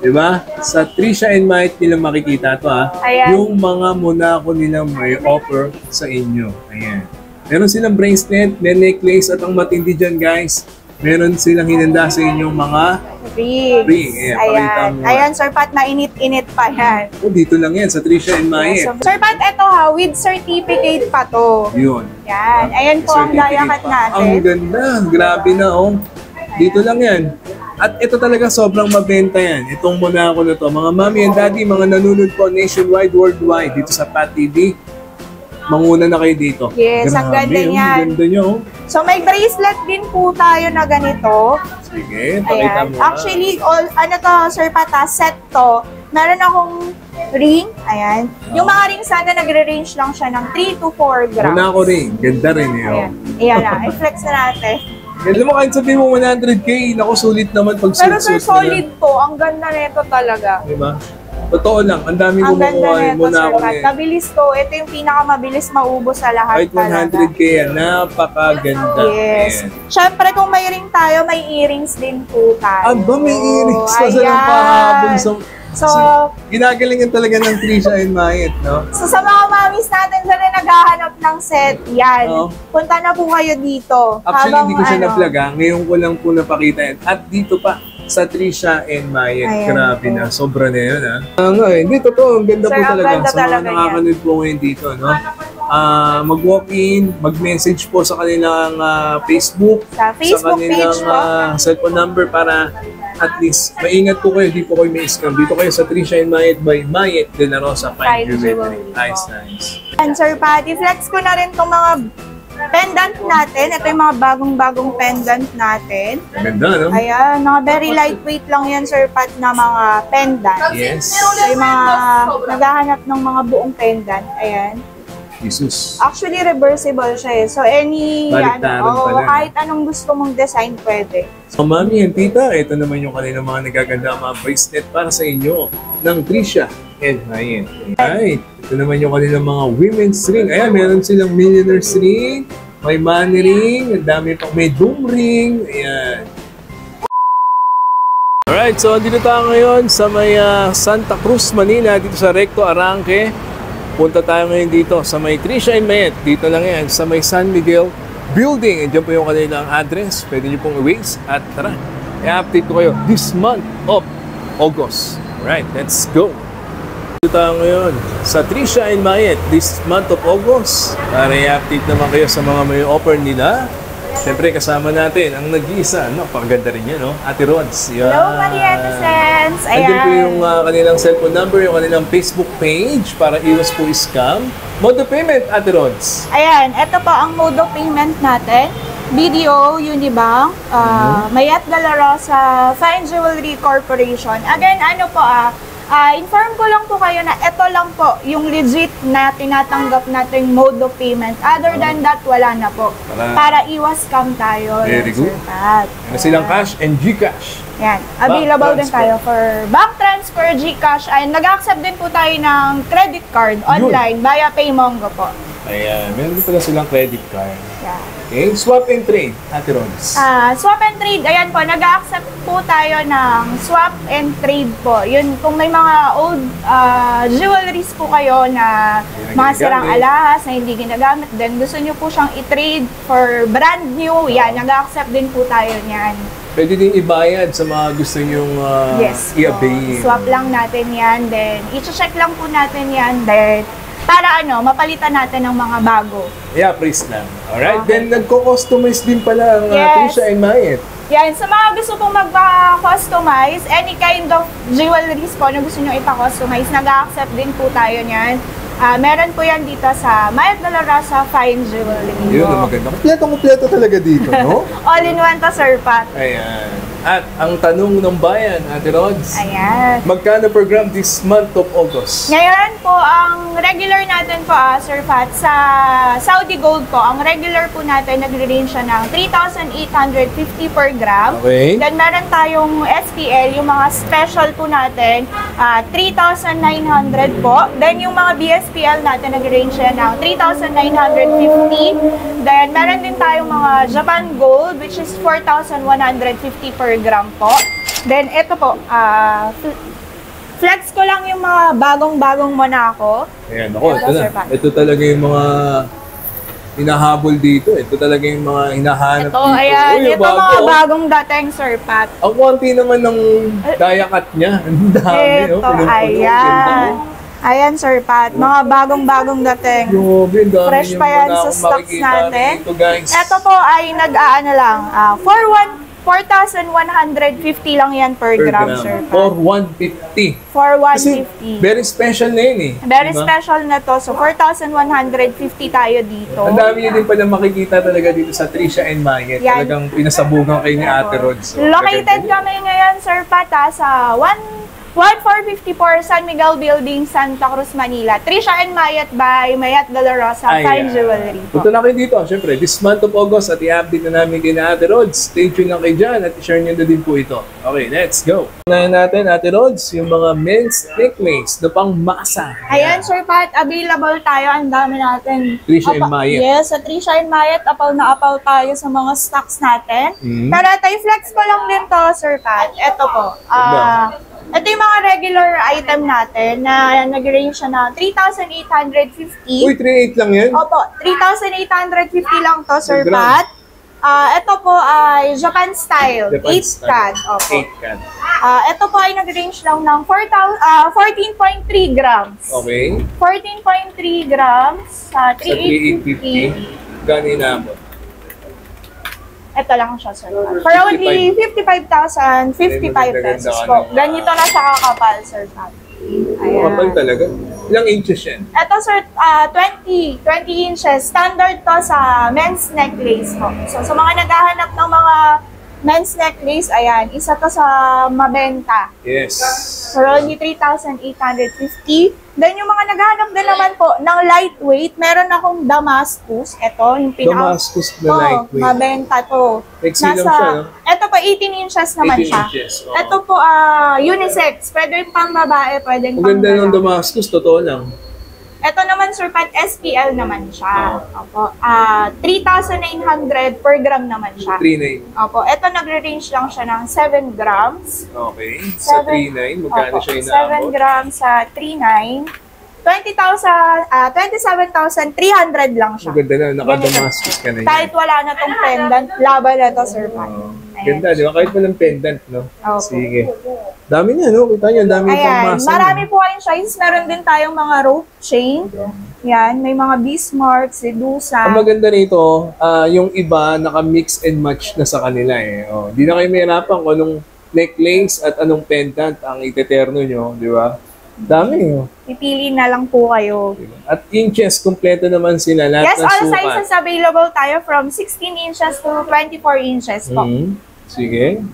Diba? Sa Trisha and Might nilang makikita to ha. Ayan. Yung mga Monaco nilang may offer sa inyo. Ayan. Meron silang bracelet, may necklace, at ang matindi dyan guys, meron silang hinanda sa inyong mga Rings. Ayan, Ayan. Ayan, Sir Pat, mainit-init pa yan. Oh, dito lang yan, sa Trisha and Might. So, Sir Pat, eto ha, with certificate pa to. Yun. Yan. Ayan po ang diakat natin. Ang ganda. Grabe na oh. Dito lang yan. At ito talaga sobrang mabenta yan. Itong Monaco na to. Mga mami and daddy, mga nanonood po nationwide, worldwide, dito sa Pat TV, manguna na kayo dito. Yes, ang ganda niyan. Ang ganda nyo. So may bracelet din po tayo na ganito. Sige, pakita mo. Actually, ano to, Sir Pata, set to. Meron akong ring. Ayan. Yung mga ring sana nagre-range lang siya ng 3 to 4 grams. Monaco ring. Ganda rin yun. Ayan. Ayan na. I-flex na natin. Ganda mo, kahit sabihin mo 100K, naku, sulit naman pag pero sir, solid to. Ang ganda nito talaga. Diba? Totoo lang, ang dami mo makuha mo na ako eh. Mabilis to. Ito yung pinakamabilis maubos sa lahat. Kahit 100K yan, napakaganda. Yes. Siyempre, kung may ring tayo, may earrings din po tayo. Aba, may earrings pa sa lang pahabol. So, ginagalingan talaga ng Trisha and Might, no? So, sa mga mamis natin dyan na naghahanap ng set, yan. Punta na po kayo dito. Actually, hindi ko siya na-vlog ha. Ngayon ko lang po napakita yan. At dito pa, sa Trisha and Might. Grabe na. Sobra na yun ha. Hindi, totoo. Ang ganda po talaga. Sa mga nakakanood po ngayon dito, no? Mag-walk-in, mag-message po sa kanilang Facebook. Sa Facebook kanilang cellphone number para at least maingat po kayo, di po kayo may scam. Dito kayo sa Trisha and Might by Miet de la Rosa Fine Jewelry. Nice, nice. And Sir Patty, flex ko na rin itong mga pendant natin. Ito yung mga bagong-bagong pendant natin. Ganda, no? Ayan, mga very lightweight lang yan, Sir Pat, na mga pendant. Yes. Yung mga naghahanap ng mga buong pendant. Ayan. Jesus. Actually, reversible siya eh. So, kahit anong gusto mong design, pwede. So, mami and tita, ito naman yung kanilang mga nagaganda mga bracelet para sa inyo ng Trisha and Miet. Ay, ito naman yung kanilang mga women's ring. Ayan, meron silang millionaire's ring, may money ring, ang dami pang may doom ring. Ayan. Alright, so dito tayo ngayon sa may Santa Cruz, Manila, dito sa Recto Arranque. Punta tayo ngayon dito sa may Trisha and Miet. Dito lang yan, sa may San Miguel Building. Diyan po yung kanilang address. Pwede nyo pong i-waste. At tara, i-update ko kayo this month of August. Alright, let's go. Dito tayo ngayon sa Trisha and Miet this month of August. Para i-update naman kayo sa mga may offer nila. Siyempre, kasama natin ang nag-iisa. Paganda rin yan, no? Ate Rods. Yan. Hello, Marietta Sense. Ayan. Andyan po yung kanilang cellphone number, yung kanilang Facebook page para iwas po scam. Mode of payment, Ate Rods. Ayan, ito po ang mode of payment natin. BDO, Unibank, Miet de la Rosa, Fine Jewelry Corporation. Again, inform ko lang po kayo na ito lang po yung legit na tinatanggap nating mode of payment. Other than that, wala na po. Para iwas scam tayo. Very good. Ano silang cash and GCash. Yan. Available din tayo for bank transfer, GCash. Ay, nag-accept din po tayo ng credit card online via Paymongo po. Ayan. Meron din pala silang credit card. Yeah. Okay. Swap and trade, Ate Rods. Swap and trade, ayan po, nag-accept po tayo ng swap and trade po. Yun, kung may mga old jewelries po kayo na mga sirang alahas na hindi ginagamit, then gusto nyo po siyang i-trade for brand new, yan, nag-accept din po tayo niyan. Pwede din ibayad sa mga gusto nyong i-avail. Swap lang natin yan, then i-check lang po natin yan, then para mapalitan natin ng mga bago. Yeah, please lang. Alright, then nagko-customize din pala ang Trisha and Miet. Yan, sa mga gusto pong magpa-customize, any kind of jewelries po na gusto nyo ipa-customize, nag-accept din po tayo niyan. Meron po yan dito sa Miet de la Rosa Fine Jewelry. Yun, maganda. Kompleto talaga dito, no? All in one to, Sir Pat. Ayan. At ang tanong ng bayan, Ate Rods. Ayan. Magkano per gram this month of August? Ngayon po, ang regular natin po, Sir Pat, sa Saudi Gold po, ang regular po natin, nagre-range siya ng 3,850 per gram. Okay. Then meron tayong SPL, yung mga special po natin, 3,900 po. Then yung mga BSPL natin, nagre-range siya ng 3,950. Then meron din tayong mga Japan Gold, which is 4,150 per gram po. Then, ito po, flex ko lang yung mga bagong-bagong Monaco. Ayan, ako, Ito, ito na. Sir Pat. Ito talaga yung mga hinahabol dito. Ito talaga yung mga hinahanap Ito, dito. ayan. Uy, Ito bago, mga oh. bagong dating, Sir Pat. Ang konti naman ng dayakat niya. Ang dami, Ito, no? Punong-puno. ayan. Ayan, Sir Pat. Mga bagong-bagong dating. Grabe, ang dami Fresh niyang pa yan mga sa stocks makikita natin. Dito, guys. Ito po ay nag-aano lang. 4,150 lang yan per gram, Sir Pat. For 150. For Kasi 150. very special na yun eh. Very Diba? special na to. So, 4,150 tayo dito. Ang dami niyo din pala makikita talaga dito sa Tricia and Mayet. Yan. Talagang pinasabugan kayo ni Ate Rod. So, Located maganda kami ngayon, Sir Pat, sa 1454 San Miguel Building, Santa Cruz, Manila. Tricia and Mayet by Mayet de la Rosa Ay, Fine Jewelry po. punta na kayo dito. Siyempre, this month of August at i-update na namin kay na Ate Rods. Stay tuned lang kayo dyan at i-share nyo na din po ito. Okay, let's go. Unahin natin, Ate Rods, yung mga men's necklace na pang masa. Ayan, Sir Pat, available tayo. Ang dami natin. Tricia and Mayet. Yes, sa Tricia and Mayet, apaw na apaw tayo sa mga stocks natin. Mhm. Pero tayo flex ko lang din to, Sir Pat. Ito po. Ito yung mga regular item natin na nag-range siya na 3,850. Uy, 3.8 lang yan? Opo, 3,850 lang to, Sir Per gram. Pat. Ito po ay Japan style, Japan 8 style. cat. Opo. 8 can. Ito po ay nag-range lang ng 14.3 grams. Okay. 14.3 grams sa Sa 3,850, 3,850. gano'n inabot? Ito lang siya, Sir Pat. For only 55,055 pesos po. Ganito na siya kakapal, Sir Pat. Kapal Ayan. talaga. Ilang inches yan? Ito, Sir, 20 inches. Standard to sa men's necklace po. So, sa mga naghahanap ng mga men's necklace, ayan, isa to sa mabenta. Yes. For only 3,850. Then, yung mga naghahanap din naman po ng lightweight, meron akong Damascus. Ito, yung Damascus na lightweight. mabenta to. Flexi lang siya, no? Ito pa, 18 inches naman 18 siya. inches, oo. Ito po, unisex. Pwede yung pang babae, pwede yung Ang pang ganda ng lalaki. Damascus, totoo lang. Ito naman, Sir Pat, SPL naman siya. Opo. 3,900 per gram naman siya. 3.9. Opo. Ito, nagre-range lang siya ng 7 grams. Okay. Sa 3.9, magkano Opo, siya 7 inaabot? grams sa 3,900. 27,300 lang siya. Ang ganda na, naka-Damascus Ganito. ka na yan. Kahit wala na tong pendant, laban na to, Sir Pat. Ganda, di ba? Kahit walang pendant, no? Opo. Sige. Dami niya, no? Kita niyo, dami pang Ayan, masa. marami po kayong choice. Meron din tayong mga rope chain. Yan, may mga Bismarck, Sedusa. Ang maganda nito, yung iba naka-mix and match na sa kanila eh. Oh, di na kayo mahirapan kung anong necklace at anong pendant ang iteterno nyo, di ba? Dami oh. Pipili na lang po kayo. At inches, kompleto naman sila. Lahat Yes, ng all sukat. sizes available tayo from 16 inches to 24 inches po. Mhm. Sige.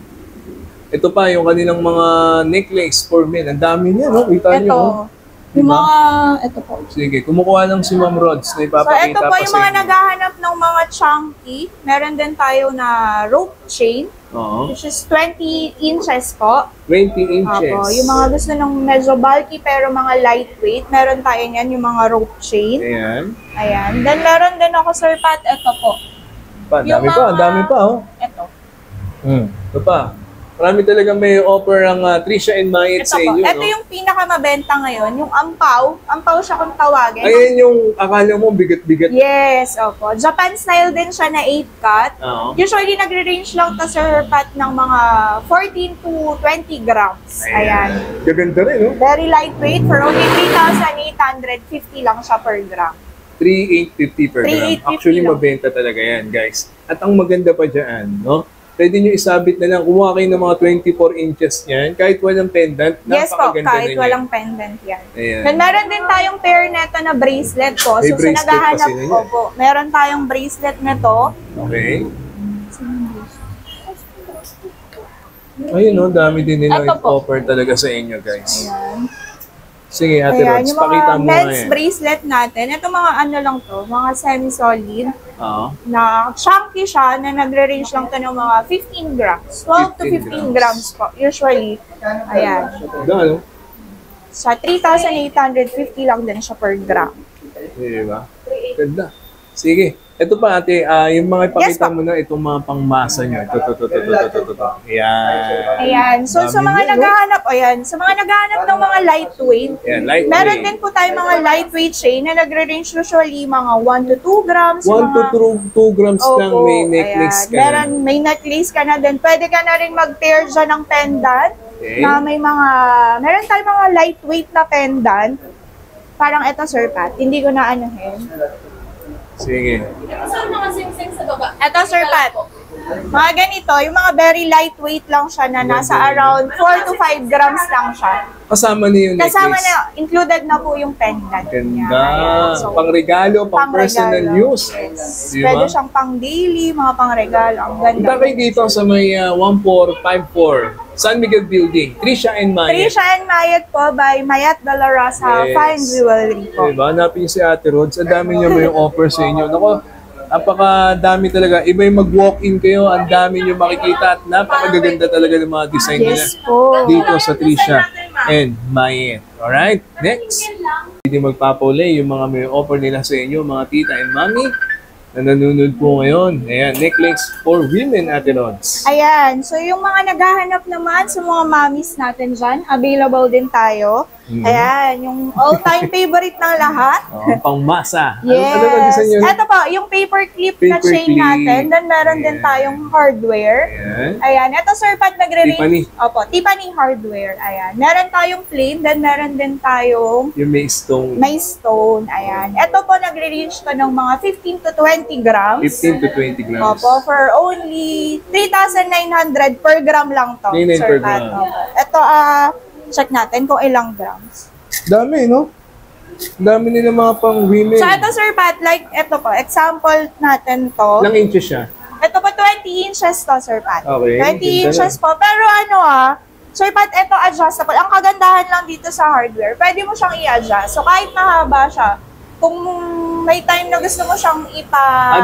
Ito pa, yung kanilang mga necklace for men. Ang dami niya, no? Kita Ito, nyo. oh. yung Diba? mga, ito po. Sige, kumukuha lang si Ma'am Rods na So, ipapakita ito po pa yung sa mga inyo. naghahanap ng mga chunky. Meron din tayo na rope chain, Oo. which is 20 inches po. 20 inches. Opo, yung mga gusto ng medyo bulky pero mga lightweight, meron tayo niyan, yung mga rope chain. Ayan. Ayan. Then, meron din ako, Sir Pat, ito po. Pa, Yung dami pa, ang dami pa, oh. Ito. Ito pa. Marami talagang may offer ang Tricia and Mayet Ito sa po. inyo, Ito no? yung pinakamabenta ngayon, yung ampaw. Ampaw siya kung tawagin. Ayan yung akala mo bigat-bigat. Yes, opo. Japan style din siya na 8 cut. Oo. Usually, nagre-range lang to, Sir Pat, ng mga 14 to 20 grams. Ayan. Gaganda rin, no? Very lightweight. For only 3,850 lang siya per gram. 3,850 per gram. 3,850 Actually, lang. mabenta talaga yan, guys. At ang maganda pa dyan, no? Pwede nyo isabit na lang, kumuha kayo ng mga 24 inches yan, kahit walang pendant, Yes po, napakaganda kahit na yan. walang pendant yan. Ayan. Then, meron din tayong pair neto na bracelet po. May So, sa bracelet naghahanap kasi na yan. po, meron tayong bracelet nito. Okay. Ayun, no? Dami din nila Ito po. offer talaga sa inyo, guys. Ayan. Sige, Ate Ayan, Rods, yung mga pakita mo nga men's yan. bracelet natin. Ito mga ano lang to, mga semi-solid. Oo. Na chunky siya, na nagre-range lang to ng mga 15 grams. 12 to 15 15 grams po, usually. Ayan. Ganda, no? Sa 3,850 lang din siya per gram. Di ba? Ganda. Sige. Ito pa ate, yung mga Yes, ipakita po. mo na itong mga pangmasa nyo. Ito. Ayan. Ayan. So, sa Dami mga niya, no? naghahanap, ayan, sa mga naghahanap ng mga lightweight, Ayan, lightweight. meron din po tayo mga lightweight chain na nagre-range usually mga 1 to 2 grams. 1 to mga, 2 grams lang Opo, may necklace ayan. ka Meron, may necklace ka na din. Pwede ka na rin mag-pair dyan ng pendant. Okay. Na may mga, meron tayong mga lightweight na pendant. Parang eto, Sir Pat. Hindi ko na anuhin. Sige. Saan mga sing-sing sa baba? Eto, Sir Pat. Mga ganito, yung mga very lightweight lang siya na nasa around 4 to 5 grams lang siya. Kasama niyo yung necklace. Kasama na, included na po yung pendant. Ganda. Ayan. So, Pang regalo, pang personal pang-regalo. use. Yes. Di Pwede ba? siyang pang daily, mga pang regalo. Ang ganda. Punta kayo dito sa may 1454 San Miguel Building. Trisha and Maya. Trisha and Mayat po by Mayat de la Rosa Yes. Fine Jewelry po. Diba? Hanapin niyo si Ate Rods. Ang dami niyo may offer sa inyo. Nako, napakadami talaga. Iba yung mag-walk-in kayo. Ang dami niyo makikita at napakagaganda talaga ng mga design nila. Yes po. Dito sa Trisha and Maya. Alright? Next. Hindi magpapauli yung mga may offer nila sa inyo, mga tita and mami na nanonood po ngayon. Ayan, necklace for women, Ate Rods. Ayan. So, yung mga naghahanap naman sa mga mommies natin dyan, available din tayo. Ayan. Yung all-time favorite ng lahat. Oh, pangmasa. Yes. Ano design yun? Ito po, yung paper clip na Paper chain clip. natin. Then, meron din Ayan. tayong hardware. Ayan. Ayan. Ito, Sir Pat, Tiffany. nagre-range. Opo, Tiffany hardware. Ayan. Meron tayong plain. Then, meron din tayong Yung may stone. may stone. Ayan. Ito po, nagre-range to ng mga 15 to 20 grams. 15 to 20 grams. Opo, for only 3,900 per gram lang to, 3,900 Sir per Pat. gram. Opo. Ito, check natin kung ilang grams. Dami, no? Dami nila mga pang women. So, ito, Sir Pat, like, ito po, example natin to. Ilang inches siya? Ito po, 20 inches to, Sir Pat. Okay, 20 ganda inches po. Pero Sir Pat, ito adjustable. Ang kagandahan lang dito sa hardware, pwede mo siyang i-adjust. So, kahit mahaba siya, kung may time na gusto mo siyang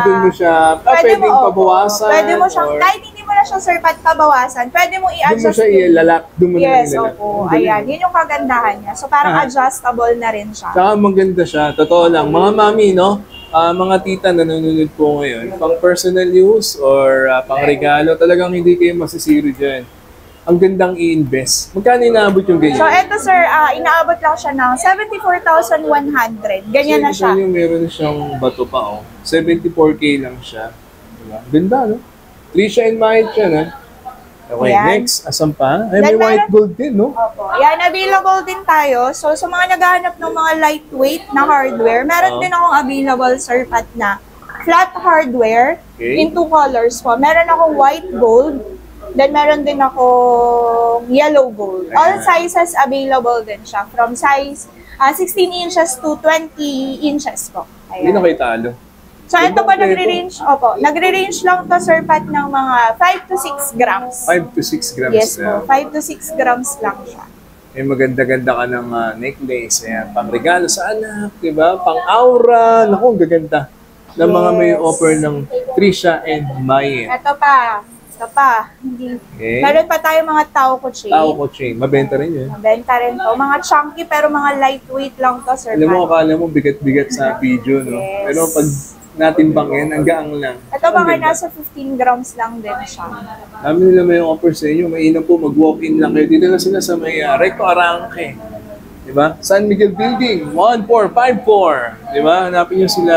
Doon mo siya, pwedeng opo. pabawasan. Pwede mo siyang, or kahit hindi mo na siya, Sir Pat, pabawasan, pwede mo doon mo i-adjust. siya ilalak. Doon mo Yes, na ilalak. opo. Ang galing. Ayan, yun yung kagandahan niya. So, parang adjustable na rin siya. Tsaka maganda siya. Totoo lang. Mga mami, no? Mga tita na nanonood po ngayon, pang personal use or pang regalo, talagang hindi kayo masisiro dyan. Ang gandang i-invest. Magkano inaabot yung ganyan? So, eto sir, inaabot lang siya ng 74,100. Ganyan na siya. Yung meron siyang bato pa, oh. 74K lang siya. Diba? Ganda, no? Trisha and Maya siya, no? Okay, Ayan. next. Asan pa? Ay, may Then white gold din, no? Opo. Yan, available din tayo. So, sa mga naghahanap ng mga lightweight na hardware, meron din akong available, Sir Pat, na flat hardware Okay. in two colors po. Meron akong white gold, then meron din akong yellow gold. All Ayan. sizes available din siya. From size 16 inches to 20 inches po. Hindi na Ayan. kayo talo. So, ito po Kompleto. nagre-range lang to, Sir Pat, ng mga 5 to 6 grams. 5 to 6 grams Yes na. po, 5 to 6 grams lang siya. May maganda-ganda ka ng necklace. Ayan, pang regalo sa anak, di ba? Pang aura. Naku, ang gaganda. Ng mga may Yes. offer ng Trisha and Maya. Ito pa. Hindi. Okay. Meron pa tayo mga tao ko chain. Tao ko chain. Mabenta rin yun. Mabenta rin to. Mga chunky pero mga lightweight lang to, Sir Alam mo, Pat. akala mo bigat-bigat sa video, no? Yes. Pero pag natimbang yan, ang gaang lang. Ito Ang mga ganda. nasa 15 grams lang din siya. Dami nila may offer sa inyo. Mainam po, mag-walk-in lang kayo. Dito na sila sa may Recto Arranque. Diba? San Miguel Building, 1454. Diba? Hanapin nyo sila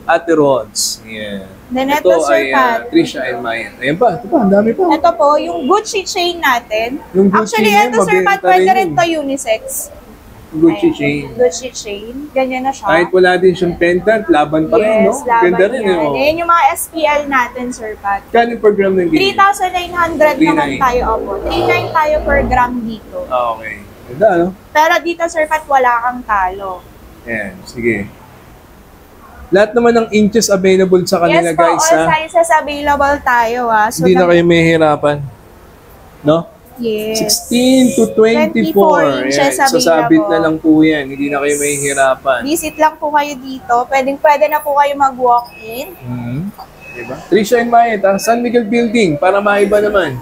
Ate Rods. Yan. Then ito, Ito Sir ay Pat. Trisha and Maya. Ayan pa. Ito pa, ang dami pa. Ito po, yung Gucci chain natin. Yung Gucci Actually, na yun, ito, Sir Pat, mabenta pwede rin rin yun. to unisex. Gucci Ayan. chain. Gucci chain. Ganyan na siya. Kahit wala din siyang pendant, laban pa rin, no? Yes, laban Ganda rin, yan. oh. Ayan yung mga SPL natin, Sir Pat. Kano per gram ng ganyan? 3,900 naman 3,900. tayo, opo. 3,900 tayo per gram dito. Ah, okay. Ganda, no? Pero dito, Sir Pat, wala kang talo. Ayan, sige. Lahat naman ng inches available sa kanila, Yes po, guys, all ha? sizes available tayo, ha. So, Hindi na kayo mahihirapan. No? Yes. 16 to 24. 24 inches Ayan, sasabit available. na lang po yan. Hindi na kayo mahihirapan. Visit lang po kayo dito. Pwede na po kayo mag-walk-in. Diba? Trisha and Mayet, ha? San Miguel Building, para maiba naman.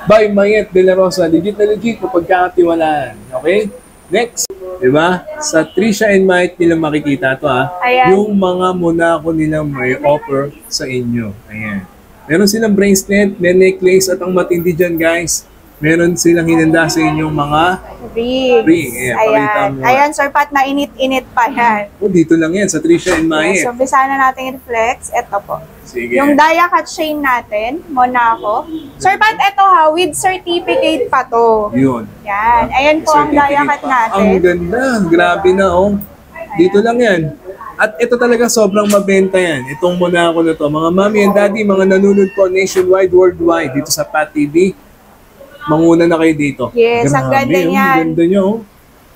By Mayet de la Rosa. Legit na legit, mapagkakatiwalaan. Okay? Next, di ba? Sa Trisha and Mike nila makikita to ha. Ayan. Yung mga Monaco nilang may offer sa inyo. Ayan. Meron silang bracelet, may necklace at ang matindi dyan guys, meron silang hinanda sa inyong mga Rings. ring. Ayan, pakita Ayan. mo. Ayan, Sir Pat, mainit-init pa yan. Dito lang yan, sa Trisha and Mike. So, umpisa na natin i-flex. Ito po. Sige. Yung dia cut chain natin, Monaco. Sir Pat, ito ha, with certificate pa to. Yun. Yan. Ayan po ang dia cut natin. Ang ganda. Grabe na oh. Dito lang yan. At ito talaga sobrang mabenta yan. Itong Monaco na to. Mga mami and daddy, mga nanonood po nationwide, worldwide, dito sa Pat TV. Manguna na kayo dito. Yes, ang ganda oh, niyan. Ang ganda nyo. Oh.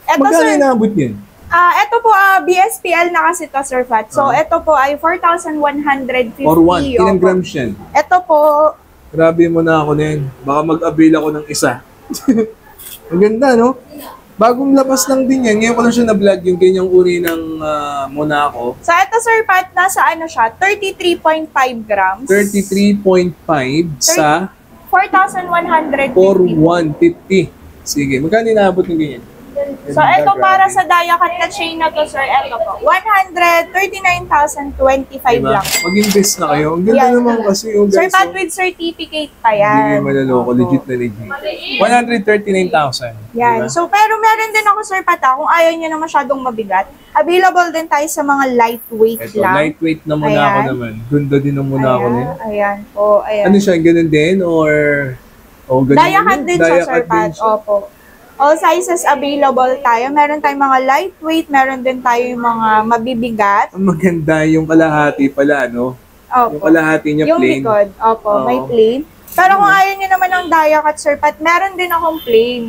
Ito, Magkano sir, inaabot yan? ito po, BSPL na kasi to, Sir Pat. So, ito po ay 4,150. Or one? Ilang Opo. grams yan? Ito po, Grabe mo na ako na yun. Baka mag-avail ako ng isa. Ang ganda, no? Bagong labas lang din yan. Ngayon ko lang siya na-vlog yung ganyang uri ng Monaco. so ito, Sir Pat, nasa ano siya, 33.5 grams. 33.5 sa 4,150. 4,150. Sige, magkano inaabot ng ganyan? So, ito para sa dia cut na chain na to, sir, ito po, 139,025 Diba? lang. Mag-invest na kayo. Ang ganda Yan. naman kasi yung Sir guys. Pat, with certificate pa Hindi yan. kayo maloloko. Legit na legit. 139,000. Yan. Diba? So, pero meron din ako, Sir Pat, kung ayaw nyo na masyadong mabigat, available din tayo sa mga lightweight Ito, lang. lightweight na Monaco Ayan. naman. Ganda din ng Monaco na yun. Ayan po, ayan. Ano siya, ganun din? Or ganun Dia cut din siya, Dia Sir cut din Pat. siya? Opo. All sizes available tayo. Meron tayong mga lightweight, meron din tayong mga mabibigat. Ang maganda yung kalahati pala, no? Yung Opo. kalahati niya Yung plain. likod, opo, Oo. may plain. Pero kung ayaw nyo naman ng dia cut, Sir Pat, meron din akong plain.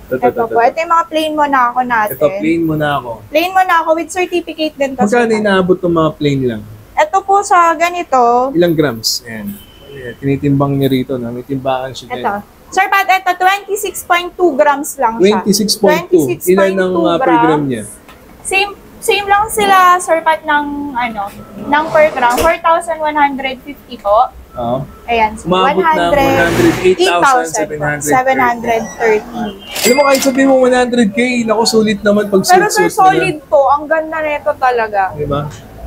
Ito po. Ito yung mga plain Monaco natin. Ito, plain Monaco. Plain Monaco with certificate din to, Sir Magkano Pat. inaabot ng mga plain lang? Ito po sa ganito, Ilang grams? Ayan. Ayan, tinitimbang niya rito, no? May timbangan siya dyan. ito. Sir Pat, ito 26.2 grams lang siya. 26.2. Ilan ang 26.2 per gram niya? Same lang sila, Sir Pat, ng per gram. 4,150 po. Oo. Ayan. So Umabot ng 108,730. 730. Alam mo, kahit sabihin mo 100K, naku, sulit naman pag Pero Sir, suit-suit mo na. solid to. Ang ganda nito talaga. Diba?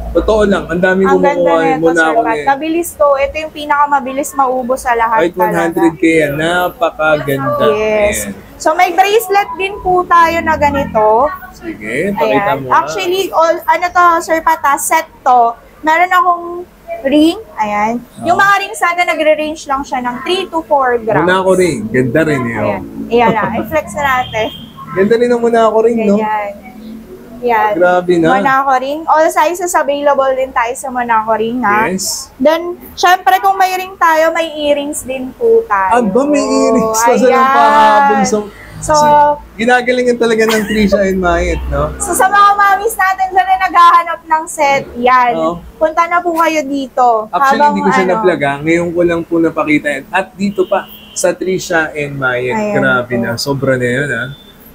Totoo lang, ang dami Ang ganda kumukuha nito, muna Sir ako Pat. na Mabilis to. Ito yung pinakamabilis maubos sa lahat Kahit 100K yan, napakaganda. Yes. Ayan. So may bracelet din po tayo na ganito. Sige, pakita Ayan. mo. Actually, ano to, Sir Pata, set to. Meron akong ring. Ayan. Yung mga rings sana nagre-range lang siya ng 3 to 4 grams. Monaco ring, ganda rin eh. Ayan. Oh. Ayan na. I-flex na natin. Ganda rin ang Monaco ring, no? Ganyan. Yan. Grabe na. Monaco ring. All sizes available din tayo sa Monaco ring, ha? Yes. Then, syempre kung may ring tayo, may earrings din po tayo. Aba, may earrings pa Ayan. sa pahabol. So, Ginagalingan talaga ng Trisha and Mayet, no? so sa mga mamis natin dyan na naghahanap ng set, yan. Oo. Punta na po kayo dito. Actually, Habang, hindi ko siya na-vlog, ha? Ngayon ko lang po napakita yan. At dito pa, sa Trisha and Mayet. Ayan Grabe po. na. Sobra na yun, ha?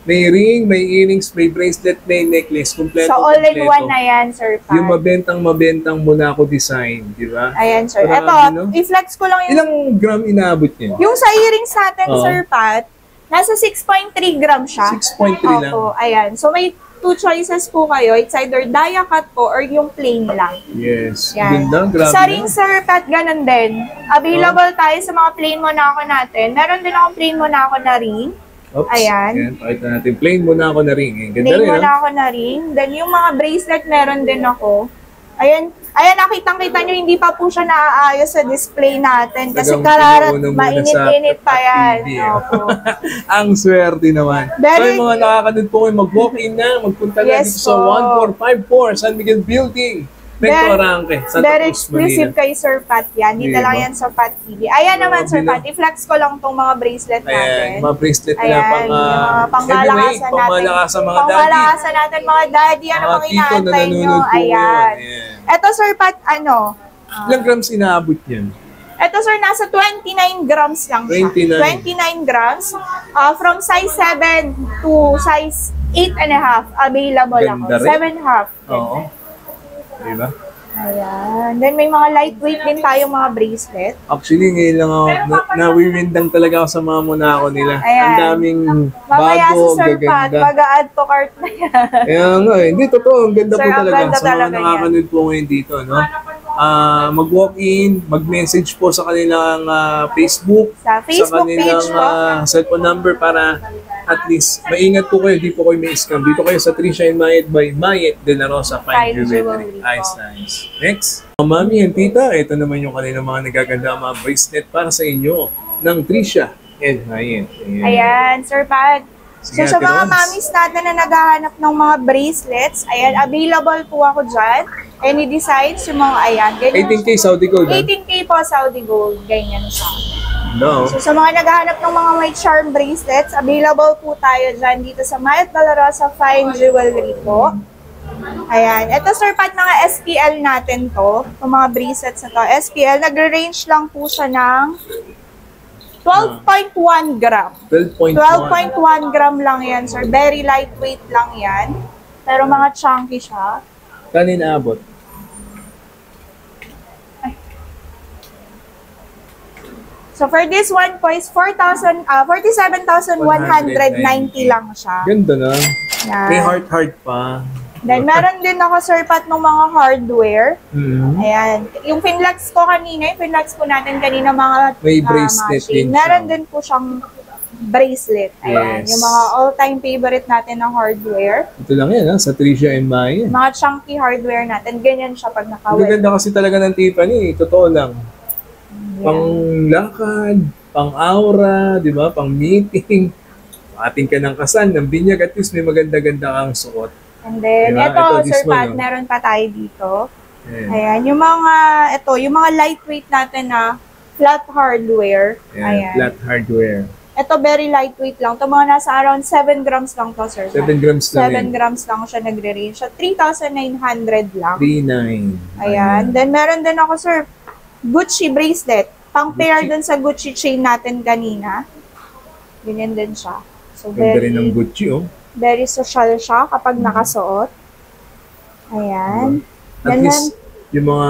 May ring, may earrings, may bracelet, may necklace. Kompleto, So, all-in-one na yan, Sir Pat. Yung mabentang Monaco design, di ba? Ayan, Sir. Grabe, Ito, no? i-flex ko lang yung... Ilang gram inaabot niya? Yung sa earrings natin, Oo. Sir Pat, nasa 6.3 grams siya. 6.3 lang. Opo, ayan. So, may two choices po kayo. It's either dia cut po or yung plain lang. Yes. Yan. Ganda, grabe Sa na. ring, Sir Pat, ganun din. Available tayo sa mga plain Monaco natin. Meron din akong plain Monaco na ring. Oops. Ayan. Pakita natin. Plain Monaco na ring. Eh. Ganda Plain rin, ha? Monaco na ring. Then, yung mga bracelet, meron din ako. Ayan, nakitang-kita nyo, hindi pa po siya naaayos sa display natin. Kasi Talagang kararat, pinuuna muna mainit-init sa pa yan. TV, eh. Opo. Ang swerte naman. So, Very- yung mga nakakanood po kayo, mag-walk-in na, magpunta na Yes dito sa po. 1454 San Miguel Building. Recto Arranque, Santa Very Cruz, exclusive Manila. kay Sir Pat yan. Dito Diba? lang yan sa Pat TV. Ayan naman, Sir Grabe Pat. I-flex ko lang tong mga bracelet natin. Ayan, mga bracelet nila Ayan, pang yung mga pangmalakasan pangmalakasan natin. pangmalakasan mga daddy. Pangmalakasan natin, mga daddy. Ano Mga bang tito na inaantay nyo? nanonood po Ayan. yan. Ayan. Eto, Sir Pat, Ilang grams inaabot yan? Ito, sir, nasa 29 grams lang siya. 29. 29 grams. From size 7 to size 8.5 available ako. Ganda rin. 7.5. Oo. Diba? Ayan. Then may mga lightweight din tayong mga bracelet. Actually, ngayon lang ako, nawiwindang talaga ako sa mga munako nila. Ayan. Ang daming Mamaya bago, si Sir Pat, gaganda. mag-a-add to cart na yan. Kaya nga, hindi, totoo, ang ganda Sir, po ang talaga ganda sa mga talaga nakakanood po ngayon dito, no? Mag-walk-in, mag-message po sa kanilang Facebook, Sa Facebook kanilang page po. cellphone number para at least maingat po kayo, di po kayo may scam. Dito kayo sa Trisha and Mayet by Mayet de la Rosa Fine Fine Jewelry. Jewelry Nice, po. nice. Next, mami and tita, ito naman yung kanilang mga nagaganda mga bracelet para sa inyo ng Trisha and Mayet. Ayan, Sir Pat. So Sige, sa Ate mga Rons. mamis natin na naghahanap ng mga bracelets, ayan, available po ako dyan. Any designs, yung mga ayan. Ganyan 18K Saudi Gold, ha? 18K po Saudi Gold, ganyan siya. No. So sa mga naghahanap ng mga may charm bracelets, available po tayo dyan dito sa Mayet de la Rosa Fine Jewelry po. Ayan. Ito, Sir Pat, mga SPL natin to. Itong mga bracelets na to. SPL, nagre-range lang po siya ng 12.1 gram. 12.1. 12.1 gram lang yan, sir. Very lightweight lang yan. Pero mga chunky siya. Kanin abot. So for this one po is 47,190 lang siya. Ganda na. Yan. May heart pa. Then meron din ako, Sir Pat, ng mga hardware. Mhm. Ayan. Yung Finlex ko kanina, yung Finlex ko natin kanina mga May bracelet din machine. siya. Meron din po siyang bracelet. Ayan. Yes. Yung mga all-time favorite natin na hardware. Ito lang yan, ha? Sa Trisha and Mayet. Mga chunky hardware natin. Ganyan siya pag Ang nakawit. ganda kasi talaga ng Tiffany. Totoo lang. Pang lakad, pang aura, di ba? Pang meeting. Ating ka ng kasal, ng binyag, at least may maganda-ganda kang suot. And then, Diba? ito, Ito, this Sir Pat, one, oh. meron pa tayo dito. Ayan. Ayan, yung mga lightweight natin na flat hardware. Ayan. Ayan. Flat hardware. Ito, very lightweight lang. Ito, mga nasa around 7 grams lang to, Sir Pat. 7 grams lang 7 yan. grams lang siya nagre-range. So, 3,900 lang. 3.9. Ayan. Then, meron din ako, Sir, Gucci bracelet. Pang-pair Gucci. dun sa Gucci chain natin kanina. Ganyan din siya. So, Ganda rin ng Gucci, oh. very social siya kapag nakasuot. Ayan. At Then, least, yung mga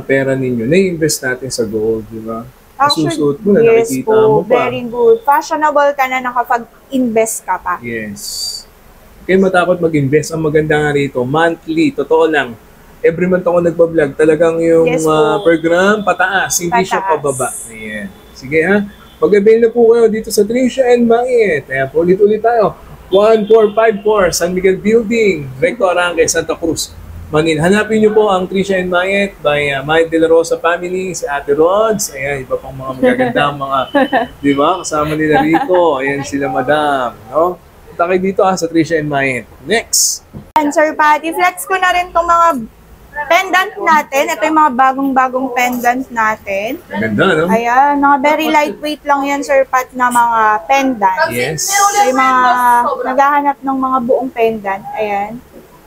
pera ninyo, na-invest natin sa gold, di ba? actually, Nasusuot mo na, yes nakikita po, mo pa. very good. Fashionable ka na nakapag-invest ka pa. Yes. Kaya matakot mag-invest. Ang maganda nga rito, monthly, totoo lang. Every month ako nagpa-vlog, talagang yung Yes po. per gram, pataas, hindi siya Pataas. pababa. Ayan. Sige ha, mag-avail na po kayo dito sa Trisha and Mayet. Ayan po, ulit-ulit tayo. 1454 San Miguel Building, Recto Arangke, Santa Cruz, Manila. Hanapin niyo po ang Trisha and Mayet by Mayet de la Rosa family, si Ate Rods. Ayan, iba pang mga magaganda mga, di ba? Kasama nila rito. Ayan sila, madam. No? Punta kayo dito sa Trisha and Mayet. Next. And Sir Pat, i-flex ko na rin itong mga pendant natin. Ito yung mga bagong-bagong pendant natin. Ganda, no? Ayan, mga very lightweight lang yan, Sir Pat, na mga pendant. Yes. So, yung mga naghahanap ng mga buong pendant. Ayan.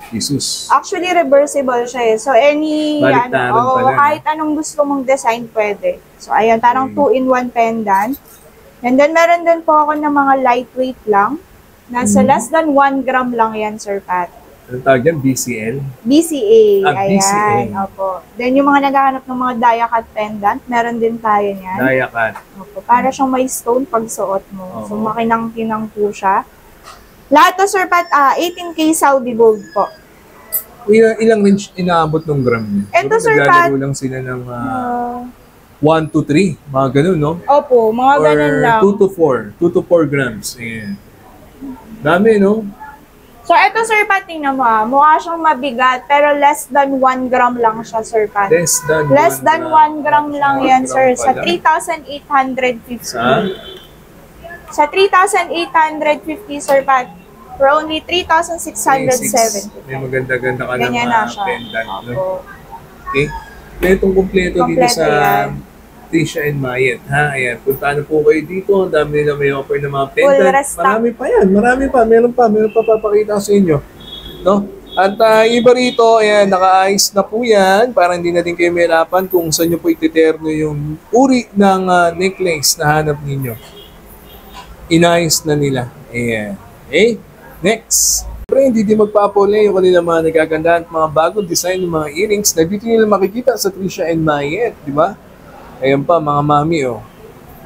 Jesus. Actually, reversible siya eh. So, Baliktaran pala. kahit anong gusto mong design, pwede. So, ayan, parang Okay. 2-in-1 pendant. And then, meron din po ako ng mga lightweight lang. Nasa less than 1 gram lang yan, Sir Pat. Anong tawag yan? BCL? BCA. Ah, Ayan, BCA. opo. Then, yung mga naghahanap ng mga dia cut pendant, meron din tayo niyan. Dayakat. Opo. Para siyang may stone pag suot mo. So, Oo. makinang-kinang po siya. Lahat to, Sir Pat, 18K Saudi Gold po. Ilang range inaabot ng gram niya? Eto, Siguro Sir naglalaro Pat. lang sila ng 1 to 3. Mga ganun, no? Opo, mga ganun lang. 2 to 4. 2 to 4 grams. Ayan. Dami, no? So, eto, Sir Pat, tingnan mo mukha siyang mabigat, pero less than 1 gram lang siya, Sir Pat. Less than Less than 1 gram lang yan, sir. Sa pala. 3,850. Sa? Sa 3,850, Sir Pat. For only 3,670. May maganda-ganda ka ng Ganyan na siya. pendant, no? Opo. Okay? Kompletong kompleto dito Kompleto sa yan. Trisha and Mayet, ha? Ayan, punta na po kayo dito. Ang dami nila may offer ng mga Full pendant. restock. Marami pa yan. Marami pa. Meron pa papakita ko sa inyo. No? At iba rito, ayan, naka-ayos na po yan para hindi na din kayo mahirapan kung saan nyo po ititerno yung uri ng necklace na hanap ninyo. Inayos na nila. Ayan. Okay? Next. syempre, hindi din magpapole yung kanilang mga nagagandaan at mga bagong design ng mga earrings na dito nila makikita sa Trisha and Mayet, di ba? Ayan pa, mga mami, oh.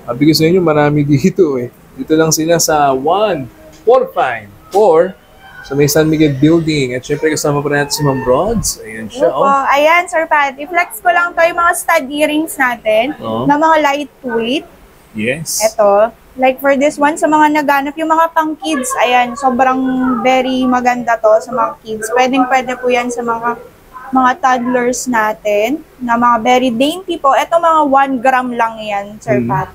Sabi ko sa inyo, marami dito, eh. Dito lang sila sa 1454 sa may San Miguel Building. At syempre, kasama pa natin si Ma'am Rods. Ayan siya, Opo. oh. Ayan, Sir Pat. I-flex ko lang to yung mga stud earrings natin na mga lightweight. Yes. Ito. Like for this one, sa mga naghanap, yung mga pang kids, ayan, sobrang very maganda to sa mga kids. Pwede po yan sa mga toddlers natin, na mga very dainty po. Ito mga 1 gram lang yan, Sir Pat.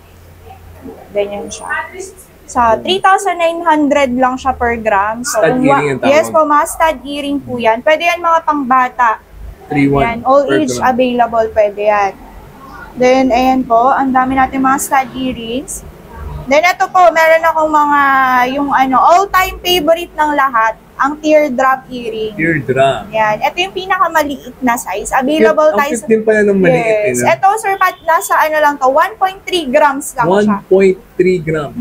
Ganyan siya. Sa 3,900 lang siya per gram. So, Stud earring ang tawag. yes po, mga stud earring po yan. Pwede yan mga pangbata. 3-1 Yan, all per age gram. available, pwede yan. Then, ayan po, ang dami natin mga stud earrings. Then, ito po, meron akong mga, all-time favorite ng lahat, ang teardrop earring. Teardrop. Yan, ito yung pinakamaliit na size. Available tayo Ang cute din pala ng maliit. Yes. Eh, Ito, Sir Pat, nasa lang to, 1.3 grams lang siya. 1.3 gram.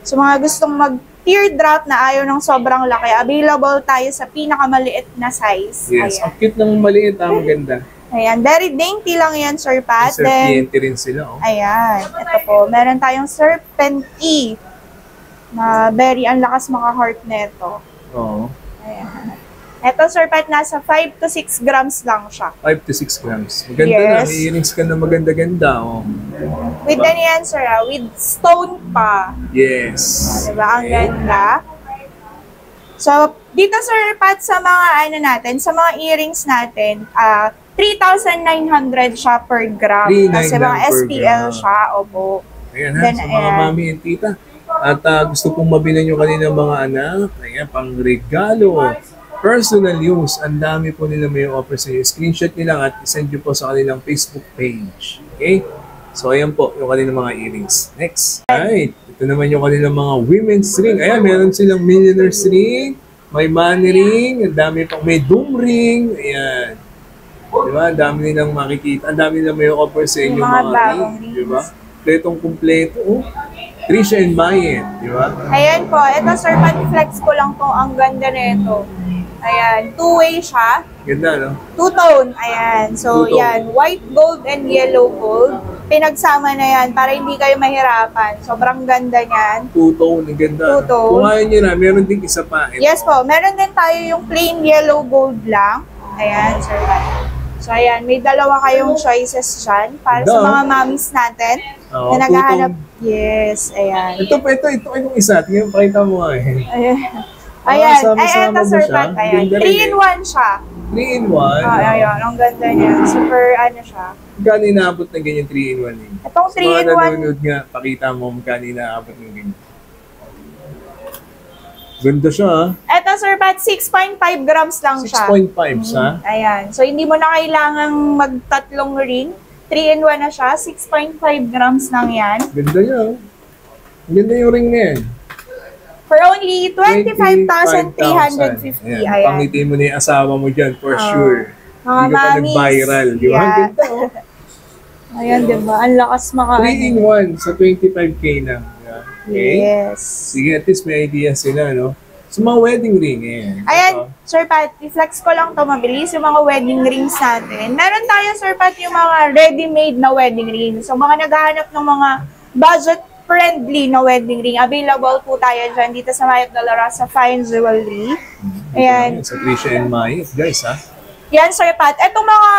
So, mga gustong mag-teardrop na ayaw ng sobrang laki, available tayo sa pinakamaliit na size. Yes, Ayan. ang cute ng maliit, maganda. Ayan, very dainty lang yan, Sir Pat. Serpiente rin sila, oh. Ayan, ito po, meron tayong Serpent E na very ang lakas maka-heart neto. Oo. Ayan. Ito, Sir Pat, nasa 5 to 6 grams lang siya. 5 to 6 grams. Maganda na, Yes. may earrings ka na maganda-ganda, oh. With ano yan, Sir, with stone pa. Yes. Diba? Ang ganda. So, dito, Sir Pat, sa mga natin, sa mga earrings natin, 3,900 siya per gram. 3,900 Kasi mga per SPL gram. siya, opo. Ayan ha, Then, sa mga ayan. mami and tita. At gusto pong mabili nyo kanina mga anak, ayan, pang regalo, personal use, ang dami po nila may offer sa inyo. Screenshot nyo lang at isend nyo po sa kanilang Facebook page. Okay? So, ayan po, yung kanilang mga earrings. Next. Alright, ito naman yung kanilang mga women's ring. Ayan, meron silang millionaire's ring, may money ring, ang dami pang may doom ring, ayan. Diba? Ang dami nilang makikita. Ang dami nilang may offer sa inyo Mga mga bagong ring. Diba? Kompletong-kompleto. Oh. Trisha and Mayet. Diba? Ayan po, ito, Sir Pat, flex ko lang po. Ang ganda nito. Ayan, two-way siya. Ganda, no? Two-tone, ayan. So, Two-tone. yan, white gold and yellow gold. Pinagsama na yan para hindi kayo mahirapan. Sobrang ganda niyan. Two-tone. Ang ganda. Two-tone. Kung ayaw nyo na, meron din isa pa. Ito. Yes po, meron din tayo yung plain yellow gold lang. Ayan, Sir Pat. So, ayan, may dalawa kayong choices dyan para sa Ganda. mga mommies natin Oo, na naghahanap. two-tone. Yes, ayan. Ito yung isa. Tingnan, pakita mo nga eh. Ayan. Ayan, sama-sama ito, mo Sir siya. Pat, ayan. Ganda rin 3-in-1 siya. 3-in-1. Ayan, ang ganda niya. Super, siya. Magkano inaabot ng ganyan 3-in-1 eh? Itong Sa mga 3-in-1, nanonood nga, pakita mo magkano inaabot ng ganyan. Ganda siya, ha? ito, Sir Pat, 6.5 grams lang siya. 6.5 sa. Ayan. So, hindi mo na kailangang magtatlong ring. 3-in-1 na siya. 6.5 grams lang yan. Ganda niya, oh. Ganda yung ring na yan. For only 25,350. Ayan. Pangiti mo na yung asawa mo dyan, for Oo. sure. Mga Hindi ka pa mommies. nag-viral. Di ba? Ang Yan. ganda, oh. Ayan, diba? Ang lakas 3-in-1 sa 25K na. Yeah. Okay? Yes. Sige, at least may idea sila, no? Sa mga wedding ring, eh. Ayan, Sir Pat, i-flex ko lang to mabilis yung mga wedding rings natin. Meron tayo, Sir Pat, yung mga ready-made na wedding rings. So, mga naghahanap ng mga budget-friendly na wedding ring. Available po tayo dyan dito sa Mayet de la Rosa Fine Jewelry. Ayan. Sa Trisha and Mayet, guys, ha? Yan, Sir Pat. Etong mga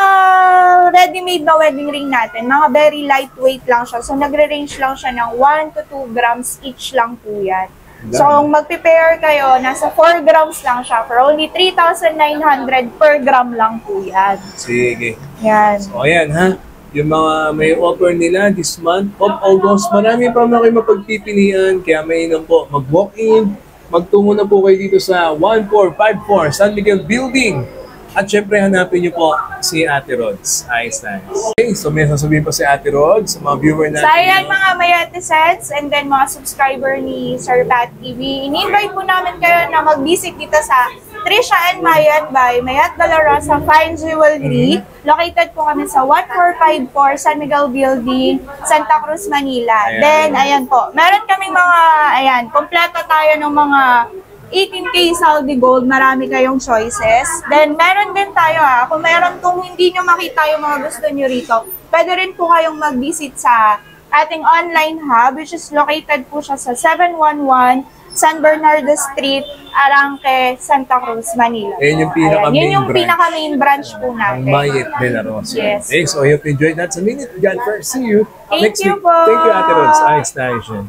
ready-made na wedding ring natin, mga very lightweight lang siya. So, nagre-range lang siya ng 1 to 2 grams each lang po yan. So, kung mag-prepare kayo, nasa 4 grams lang siya. For only 3,900 per gram lang po yan. Sige. Yan. So, ayan, ha? Yung mga may offer nila this month of August, marami pa mga kayo mapagpipilian. Kaya may inom po, mag-walk-in. Magtungo na po kayo dito sa 1454 San Miguel Building. At syempre, hanapin niyo po si Ate Rods. Ayos na. Okay, so may sasabihin pa si Ate Rods sa mga viewer natin. So, ayan mga Mayete sets and then mga subscriber ni Sir Pat TV. Ini-invite po namin kayo na mag-visit dito sa Trisha and Mayet by Mayet de la Rosa Fine Jewelry. Located po kami sa 1454 San Miguel Building, Santa Cruz, Manila. Ayan. Then, ayan po. Meron kaming mga, ayan, kompleto tayo ng mga 18K Saudi Gold, marami kayong choices. Then, meron din tayo kung hindi nyo makita yung mga gusto nyo rito, pwede rin po kayong mag-visit sa ating online hub, which is located po siya sa 711 San Bernardo Street, Arangke, Santa Cruz, Manila. Yun yung pinaka-main Yun yung branch. pinaka-main branch po Ang natin. Mayet de la Rosa. Yes. Thanks. So, I hope you enjoyed that. Sa minute, God first. See you Thank next you week. po. Thank you, Ate Rose. Ayos na ayos yun.